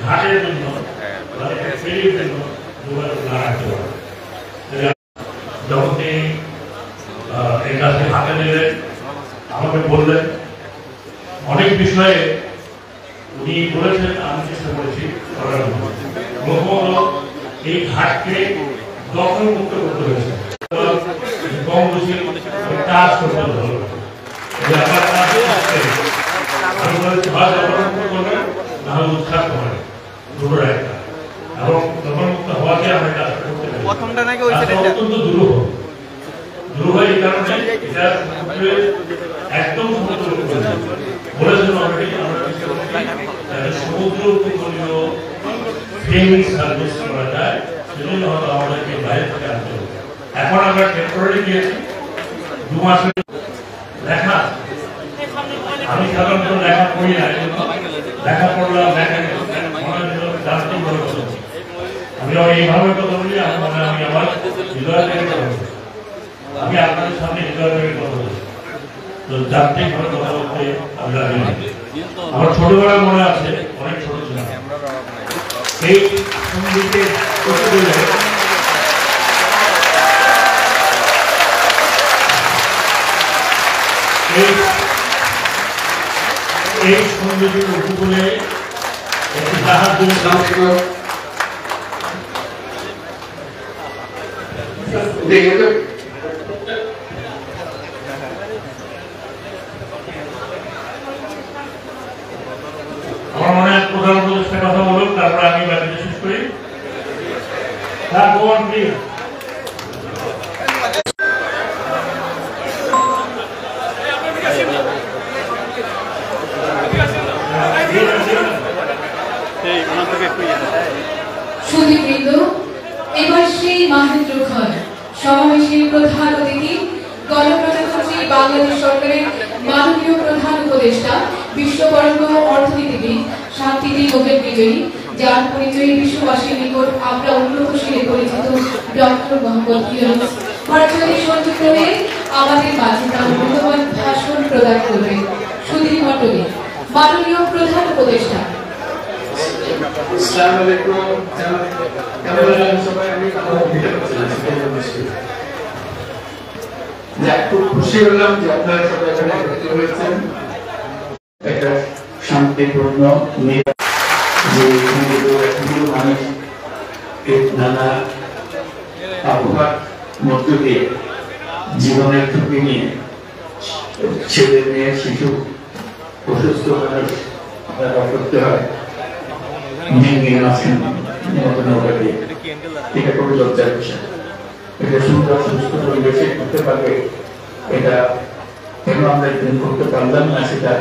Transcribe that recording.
ঘাটের জন্য যখন তিনি এই কাজটি হাতে নিলেন আমাকে বললেন অনেক বিষয়ে উনি বলেছেন, আমি চেষ্টা করেছি করার জন্য। প্রথমত এই ঘাটকে দখল মুক্ত করতে হয়েছে, কম বেশি কাজ করতে হলো। উৎখাত করে দুটো একটা এবং দখলমুক্ত হওয়াকে আমরা কাজটা করতে পারি। প্রথমটা নাকি অত্যন্ত দুরূহ এই কারণে এটা একদম সমুদ্র বলেছেন অলরেডি আমরা সমুদ্র উপকূলীয় ফেরি সার্ভিস করা যায়, সেজন্য হয়তো আমাদেরকে বাইরে থেকে আনতে হবে। এখন আমরা টেম্পোরারি দিয়েছি 2 মাসের লেখা। আমি সাধারণত লেখা পড়ি না, লেখা পড়লাম লেখা জানতে মনে করছি। আমি এইভাবে কথা বলি, আমি আমার হৃদয় থেকে কথা বলছি, আমি আপনাদের সামনে হৃদয় থেকে কথা বলছি। তো যান্ত্রিক ভাবে কথা বলতে আমি রাজি না। আমার ছোটবেলায় মনে আছে, অনেক ছোট ছিলাম, এই সঙ্গীতে এই সৌন্দর্যের উপকূলে একটি জাহাজ আমার মনে হয় প্রধান উপদেষ্টার কথা বলুন, তারপরে আমি বাকিটা শেষ করি। হ্যাঁ, গোয়ান প্লিজ। সুধীবৃন্দ, এবার সেই মাহেন্দ্রক্ষণ সমাবেশের প্রধান অতিথি গণপ্রজাতন্ত্রী বাংলাদেশ সরকারের মাননীয় প্রধান উপদেষ্টা, বিশ্ববরেণ্য অর্থনীতিবিদ, শান্তিতে নোবেল বিজয়ী, যার পরিচয়ে বিশ্ববাসীর নিকট আমরা উন্নত শিলে পরিচিত ডক্টর মোহাম্মদ ইউনূস ভার্চুয়ালি সংযুক্ত হয়ে আমাদের মাঝে তার মূল্যবান ভাষণ প্রদান করবেন। সুধী মণ্ডলী, মাননীয় প্রধান উপদেষ্টা। আসসালামু আলাইকুম। খুব খুশি হলাম যে আপনারা সবাই এখানে একত্রিত হয়েছেন। একটা শান্তিপূর্ণ মানুষ নানা আবহাওয়ার মধ্য দিয়ে জীবনের ঝুঁকি নিয়ে ছেলে মেয়ে শিশু অসুস্থ মানুষ করতে হয়, এটা খুবই লজ্জার বিষয়। এটা সুন্দর সুস্থ পরিবেশে করতে পারবে, এটা কেন আমরা করতে পারলাম না সেটা